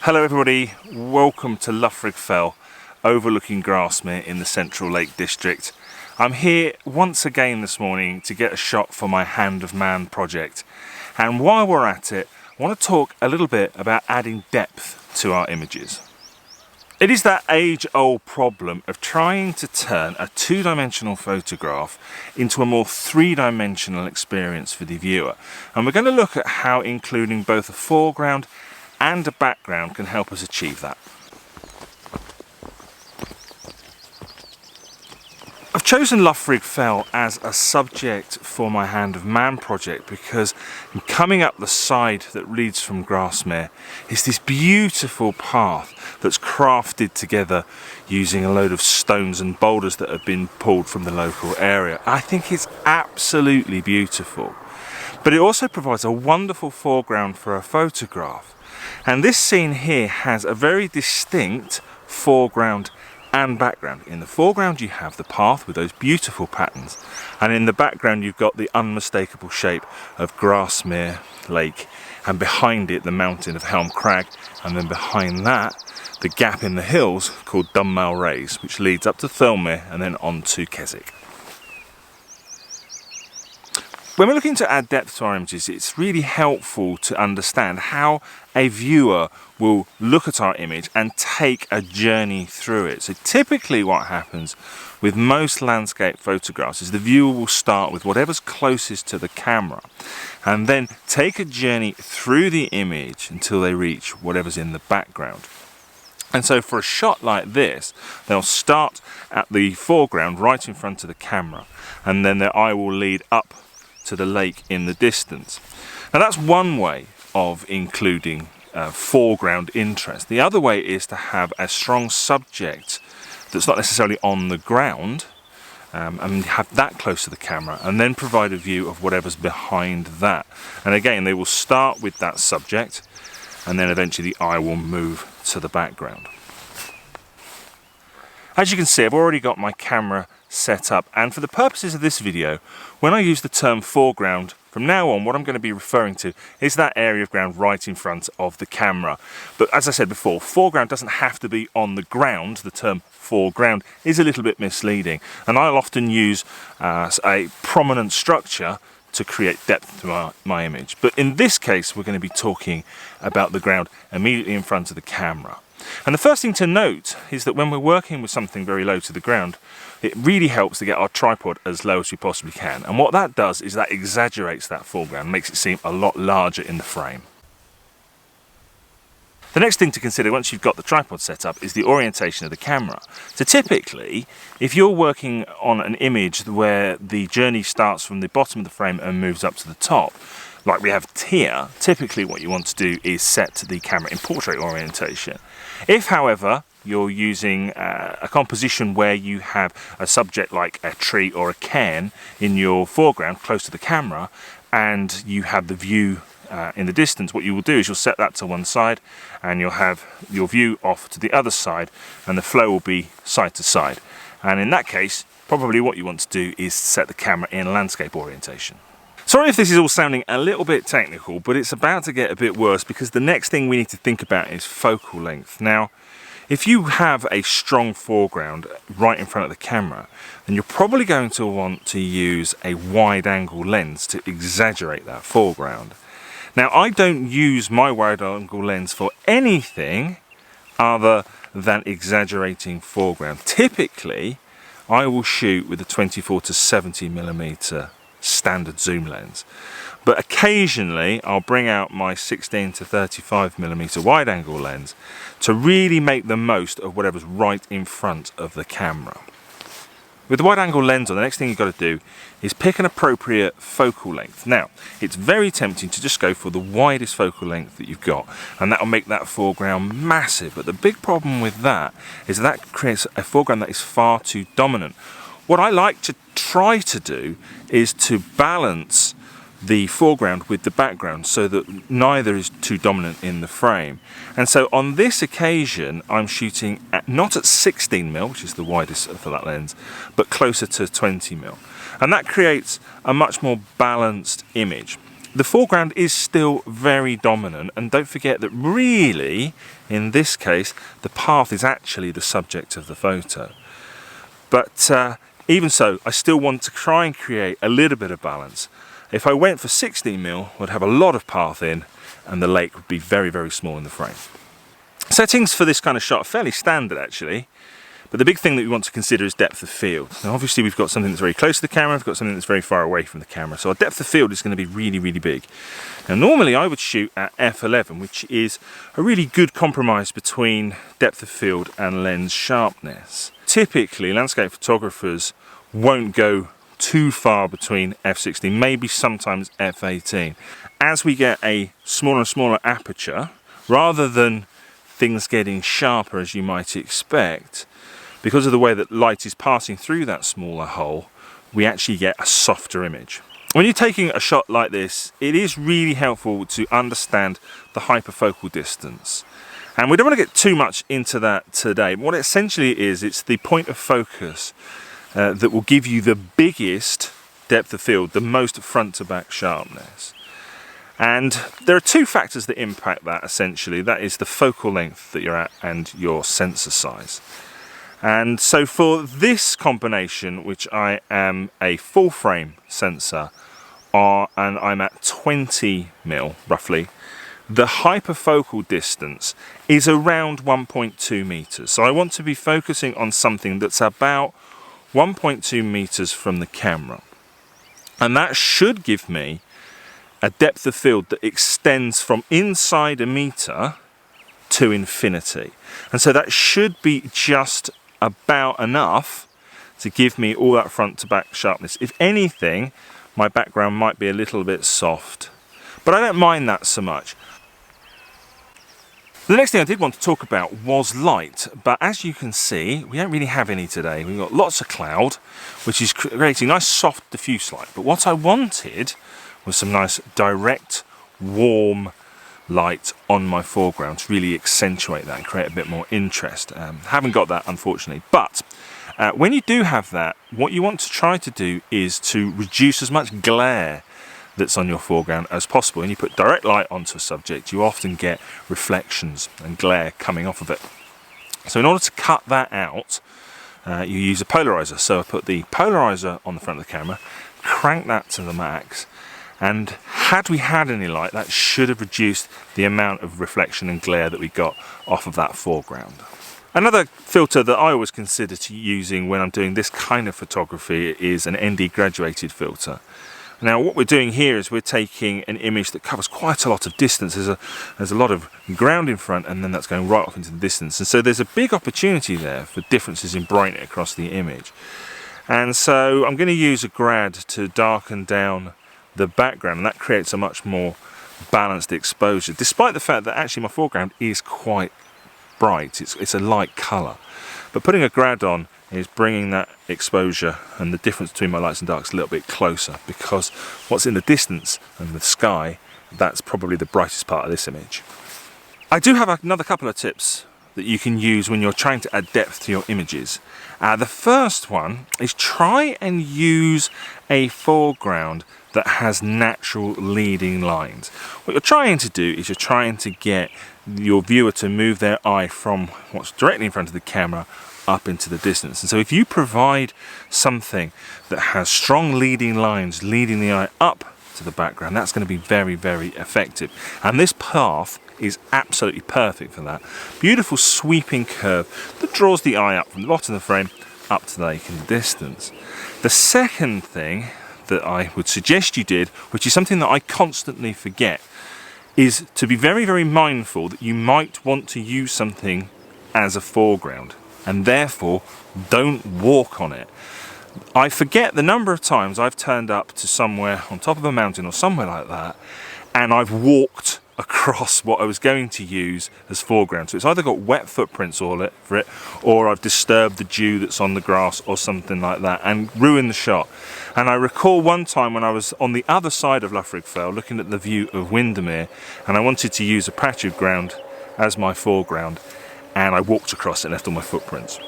Hello everybody, welcome to Loughrigg Fell, overlooking Grasmere in the Central Lake District. I'm here once again this morning to get a shot for my Hand of Man project. And while we're at it, I want to talk a little bit about adding depth to our images. It is that age-old problem of trying to turn a two-dimensional photograph into a more three-dimensional experience for the viewer. And we're going to look at how including both a foreground and a background can help us achieve that. I've chosen Loughrigg Fell as a subject for my Hand of Man project because coming up the side that leads from Grasmere is this beautiful path that's crafted together using a load of stones and boulders that have been pulled from the local area. I think it's absolutely beautiful, but it also provides a wonderful foreground for a photograph. And this scene here has a very distinct foreground and background. In the foreground you have the path with those beautiful patterns, and in the background you've got the unmistakable shape of Grasmere Lake, and behind it the mountain of Helm Crag, and then behind that the gap in the hills called Dunmail Raise, which leads up to Thirlmere and then on to Keswick. When we're looking to add depth to our images, it's really helpful to understand how a viewer will look at our image and take a journey through it. So typically what happens with most landscape photographs is the viewer will start with whatever's closest to the camera and then take a journey through the image until they reach whatever's in the background. And so for a shot like this, they'll start at the foreground right in front of the camera, and then their eye will lead up to the lake in the distance. Now that's one way of including foreground interest. The other way is to have a strong subject that's not necessarily on the ground and have that close to the camera, and then provide a view of whatever's behind that. And again, they will start with that subject and then eventually the eye will move to the background. As you can see, I've already got my camera set up, and for the purposes of this video, when I use the term foreground, from now on what I'm going to be referring to is that area of ground right in front of the camera. But as I said before, foreground doesn't have to be on the ground. The term foreground is a little bit misleading, and I'll often use a prominent structure to create depth to my image. But in this case, we're going to be talking about the ground immediately in front of the camera. And the first thing to note is that when we're working with something very low to the ground, it really helps to get our tripod as low as we possibly can. And what that does is that exaggerates that foreground, makes it seem a lot larger in the frame. The next thing to consider once you've got the tripod set up is the orientation of the camera. So typically, if you're working on an image where the journey starts from the bottom of the frame and moves up to the top, like we have here, typically what you want to do is set the camera in portrait orientation. If, however, you're using a composition where you have a subject like a tree or a cairn in your foreground close to the camera, and you have the view in the distance, what you will do is you'll set that to one side and you'll have your view off to the other side, and the flow will be side to side. And in that case, probably what you want to do is set the camera in landscape orientation. Sorry if this is all sounding a little bit technical, but it's about to get a bit worse because the next thing we need to think about is focal length. Now, if you have a strong foreground right in front of the camera, then you're probably going to want to use a wide angle lens to exaggerate that foreground. Now, I don't use my wide angle lens for anything other than exaggerating foreground. Typically, I will shoot with a 24 to 70mm standard zoom lens, but occasionally I'll bring out my 16 to 35mm wide angle lens to really make the most of whatever's right in front of the camera. With the wide angle lens on, the next thing you've got to do is pick an appropriate focal length. Now, it's very tempting to just go for the widest focal length that you've got, and that will make that foreground massive. But the big problem with that is that creates a foreground that is far too dominant. What I like to try to do is to balance the foreground with the background so that neither is too dominant in the frame. And so on this occasion I'm shooting not at 16mm, which is the widest for that lens, but closer to 20mm, and that creates a much more balanced image. the foreground is still very dominant, and don't forget that really, in this case, the path is actually the subject of the photo. But even so, I still want to try and create a little bit of balance. If I went for 16mm, I'd have a lot of path in, and the lake would be very, very small in the frame. Settings for this kind of shot are fairly standard actually, but the big thing that we want to consider is depth of field. Now obviously we've got something that's very close to the camera, we've got something that's very far away from the camera, so our depth of field is going to be really, really big. Now normally I would shoot at f11, which is a really good compromise between depth of field and lens sharpness. Typically landscape photographers won't go too far between f16, maybe sometimes f18. As we get a smaller and smaller aperture, rather than things getting sharper as you might expect, because of the way that light is passing through that smaller hole, we actually get a softer image. When you're taking a shot like this, it is really helpful to understand the hyperfocal distance. And we don't want to get too much into that today. What it essentially is, it's the point of focus that will give you the biggest depth of field, the most front to back sharpness. And there are two factors that impact that essentially. That is the focal length that you're at and your sensor size. And so for this combination, which I am a full frame sensor, and I'm at 20mm roughly, the hyperfocal distance is around 1.2 meters. So I want to be focusing on something that's about 1.2 meters from the camera. And that should give me a depth of field that extends from inside a meter to infinity. And so that should be just about enough to give me all that front to back sharpness. If anything, my background might be a little bit soft, but I don't mind that so much. The next thing I did want to talk about was light, but as you can see, we don't really have any today. We've got lots of cloud, which is creating nice soft diffuse light, but what I wanted was some nice direct, warm light on my foreground to really accentuate that and create a bit more interest. Haven't got that unfortunately, but when you do have that, what you want to try to do is to reduce as much glare that's on your foreground as possible. When you put direct light onto a subject, you often get reflections and glare coming off of it. So in order to cut that out, you use a polariser. So I put the polariser on the front of the camera, crank that to the max, and had we had any light, that should have reduced the amount of reflection and glare that we got off of that foreground. Another filter that I always consider using when I'm doing this kind of photography is an ND graduated filter. Now what we're doing here is we're taking an image that covers quite a lot of distance. There's a lot of ground in front, and then that's going right off into the distance. And so there's a big opportunity there for differences in brightness across the image. And so I'm going to use a grad to darken down the background, and that creates a much more balanced exposure, despite the fact that actually my foreground is quite bright. It's a light colour, but putting a grad on is bringing that exposure and the difference between my lights and darks a little bit closer, because what's in the distance and the sky, that's probably the brightest part of this image. I do have another couple of tips that you can use when you're trying to add depth to your images. The first one is try and use a foreground that has natural leading lines. What you're trying to do is you're trying to get your viewer to move their eye from what's directly in front of the camera up into the distance. And so if you provide something that has strong leading lines leading the eye up to the background, that's going to be very, very effective. And this path is absolutely perfect for that. Beautiful sweeping curve that draws the eye up from the bottom of the frame up to the lake in the distance. The second thing that I would suggest you did, which is something that I constantly forget, is to be very, very mindful that you might want to use something as a foreground, and therefore don't walk on it. I forget the number of times I've turned up to somewhere on top of a mountain or somewhere like that, and I've walked across what I was going to use as foreground. So it's either got wet footprints all over it, or I've disturbed the dew that's on the grass or something like that and ruined the shot. And I recall one time when I was on the other side of Loughrigg Fell looking at the view of Windermere, and I wanted to use a patch of ground as my foreground, and I walked across it and left all my footprints.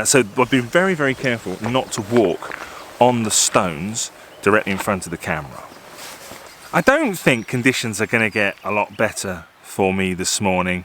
So I've been very, very careful not to walk on the stones directly in front of the camera. I don't think conditions are going to get a lot better for me this morning,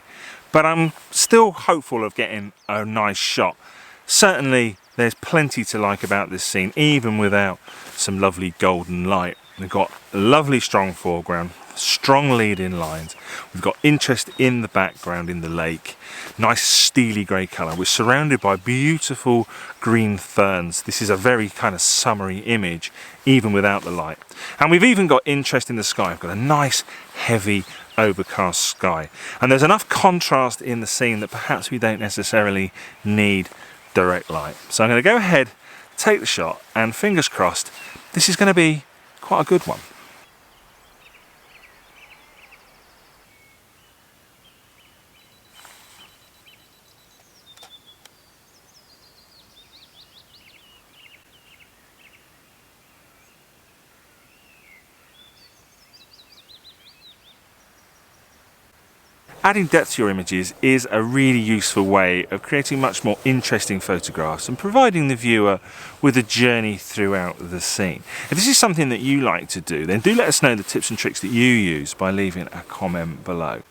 but I'm still hopeful of getting a nice shot. Certainly there's plenty to like about this scene, even without some lovely golden light. We've got a lovely strong foreground, strong lead-in lines. We've got interest in the background in the lake, nice steely grey colour. We're surrounded by beautiful green ferns. This is a very kind of summery image, even without the light. And we've even got interest in the sky. We've got a nice, heavy, overcast sky. And there's enough contrast in the scene that perhaps we don't necessarily need direct light. So I'm going to go ahead, take the shot, and fingers crossed, this is going to be quite a good one. Adding depth to your images is a really useful way of creating much more interesting photographs and providing the viewer with a journey throughout the scene. If this is something that you like to do, then do let us know the tips and tricks that you use by leaving a comment below.